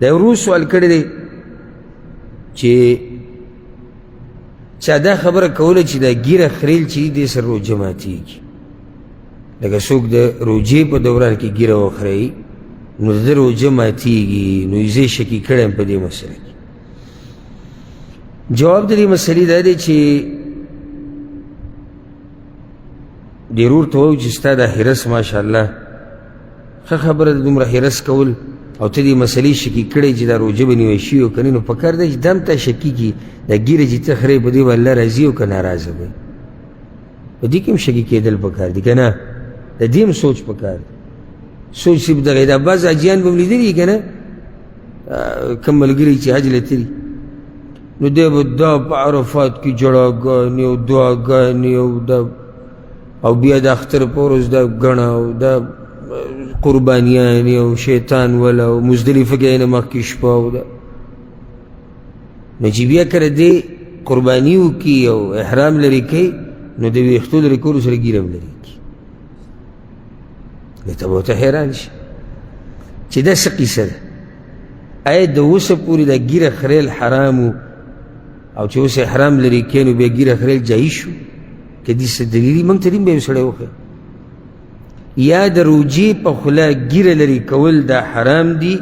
دا ورو سوال کړی دی چې چا دا خبره کوله چې دا ګیره خریل چې دې سره روژه ماتېږي، لکه څوک د روژې په دوران کې ګیره وخرئ نو د ده روژه ماتېږي، نو زه شکي کړی یم په دې مسله کې. جواب د دې مسلې دا دی چې ډېر ورته وایو چې ستا دا حرس ماشاءالله ښه خبره ده، دومره حرس کول او ته دې مسلې شکي کړی چې دا روژه به نیوی شوي او که نه، نو پکار ده چې دا هم تا شکي کړي دا ګیره چې ته خرئ په دې به الله راضي او که ناراضه به په دې کې هم شکي کېدل پکار دي که نه، د دې هم سوچ پکار دی. سوچ چې دغه دا بعض حاجیان به هم لیدلي که نه، کوم ملګري چې حج له تلي نو دی به دا په عرفات کې جړاګانې او دعاګانې او بیا د اختر په ورځ دا ګڼه او دا قربانیانې او شیطان ولا او مزدلفه کې نه مخکې شپه او دا نو چې بیا کله دې قرباني وکړي او احرام لرې کوي نو د ویښتو لرې کولو سره ګیره هم لرې کړي، ته به ورته حیران شي چې دا څه قیسه ده. آیا د اوسه پورې دا ګیره خریل حرام او چې اوس احرام لرې کوي نو بیا ګیره خریل جایز شو؟ که دې څه دلیلي موږ ته دې به یو سړی وښیه. یا د روجې په خوله ګیره لرې کول دا حرام دي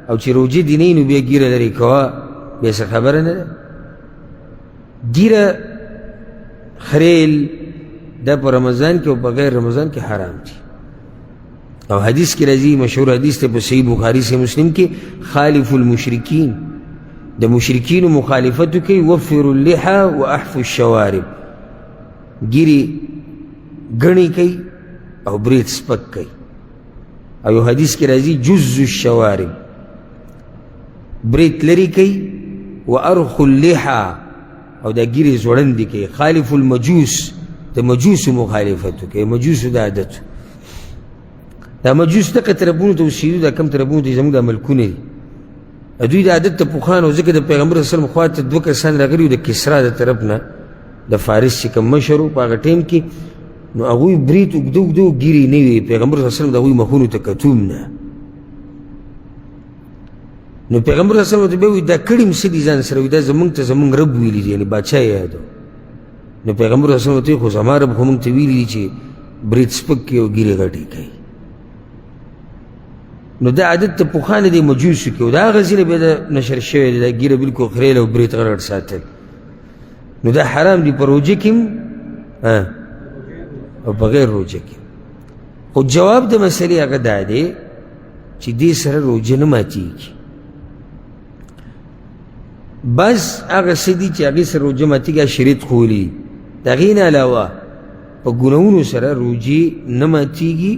او چې روجې دې نه وي نو بیا ګیره لرې کوه، بیا څه خبره نه ده. ګیره خریل دا په رمضان کې او په غیر رمضان کې حرام دي، او حدیث کې راځي، مشهور حدیث ته په صحیح بخاري سے مسلم کې، خالف المشرکین، د مشرکینو مخالفتو کوي، وفر اللحى واحفو الشوارب، ګیرې ګڼې کوي او برید سپک کوي. او یو حدیث کې راځي جز الشوارب، برید لرې کوي، وارخو اللحى او دا ګیرې زوړندې کوي. خالف المجوس، د مجوسو مخالفتو کوي، مجوسو د عادتو. دا مجوس دغه طرفونو ته اوسېدو، دا کم طرفونو ته زموږ دا ملکونه دي، دوی د عادت ته پوخان او ځکه د پیغمبر صلی الله علیه وسلم خوا ته دوه کسان راغلي وو د کسرا د طرف نه، د فارس چې کوم مشر وو په هغه ټایم کې، نو هغوی برید اوږده اوږده ګیرې نه وې، پیغمبر صلی الله علیه وسلم د هغوی مخونو ته کتوم نه. نو پیغمبر صلی الله علیه وسلم ورته بیا وایي دا کړي م څه دي ځان سره، دا زموږ ته زموږ رب ویلي دي، یعنې باچا یې یادو. نو پیغمبر صلی الله علیه وسلم ورته وایي خو زما رب خو موږ ته ویلي دي چې برید سپک کوي او ګیرې غټې کوي. نو دا عادت ته پوخانه دی مجوسو کې، او د هغه ځینې بیا د نشر شوی دی دا ګیره بلکل خریل او برید غټ ساتل، نو دا حرام دی په روژه کې او په غیر روژه کې. خو جواب د مسلې هغه دا دی چې دې سره روژه نه ماتېږي. بعض هغه څه دي چې هغې سره روژه ماتېږي، شریعت ښوولي، د هغې نه علاوه په ګناهونو سره روژې نه ماتېږي،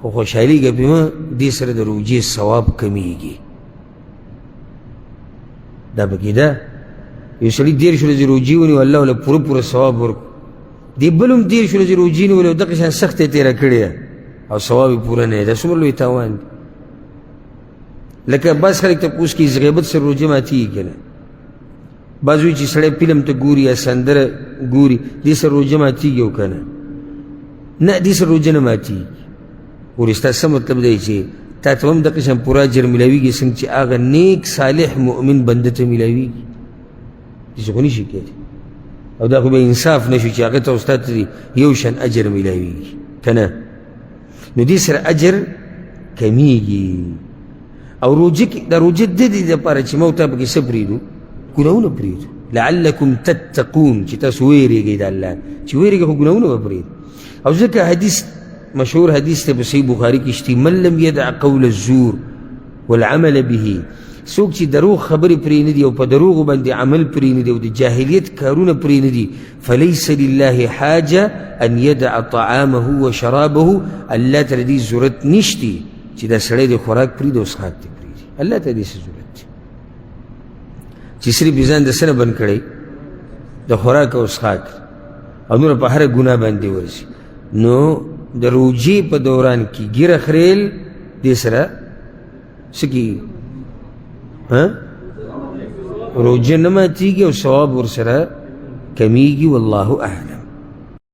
خو خوشحالېږه پې مه، دې سره د روژې ثواب کمیږي. دا پکې ده یو سړي 13 ورځې روژې ونیو، الله له پوره پوره ثواب ورکړو، دې بل هم 13 ورځې روژې نیولې او دغه شان سخت یې تېره کړې ده او ثواب یې پوره نه دی، دا څومره لوی تاوان دی. لکه بعض خلک تپوس کوي غیبت سره روژه ماتېږي که نه، بعض وایي چې سړی فلم ته ګوري یا سندره ګوري دې سره روژه ماتېږي او که نه، نه دې سره روژه نه ماتېږي. ورې ستا څه مطلب دی چې تا ته هم دغه شان پوره اجر میلاویږي څنګه چې هغه نیک صالح مؤمن بنده ته میلاویږي؟ داسې خو نشي کېدی، او دا خو به انصاف نه شو چې هغه ته او ستا ته یو شان اجر میلاویږي که نه، نو دې سره اجر کمیږي. او روژه کې دا روژه د دې دپاره چې موږ ته پکې څه پرېږدو؟ ګناهونه پرېږدو، لعلکم تتقون، چې تاسو ویرېږئ د الله، چې ویرېږئ خو ګناهونه به پرېږدو. او ځکه حدیث مشهور حدیث ته په صحیح بخاري کې شته، من لم يدع قول الزور والعمل به، څوک چې دروغ خبرې پرې نه دي او په دروغو باندې عمل پرې نه دي او د جاهلیت کارونه پرې نه دي، فلیس لله حاجه ان يدع طعامه وشرابه، الله ته دې ضرورت نشته چې دا سړی د خوراک پرېږدي او څښاک دې پرېږدي، الله ته دې څه ضرورت دی چې صرف یې ځان د څه نه بند کړی؟ د خوراک او څښاک، او نور په هره ګناه باندې ورځي. نو د روژې په دوران کې ګیره خریل دې سره څه کېږي؟ روژه نه ماتېږي او ثواب ورسره کمیږي. والله اعلم.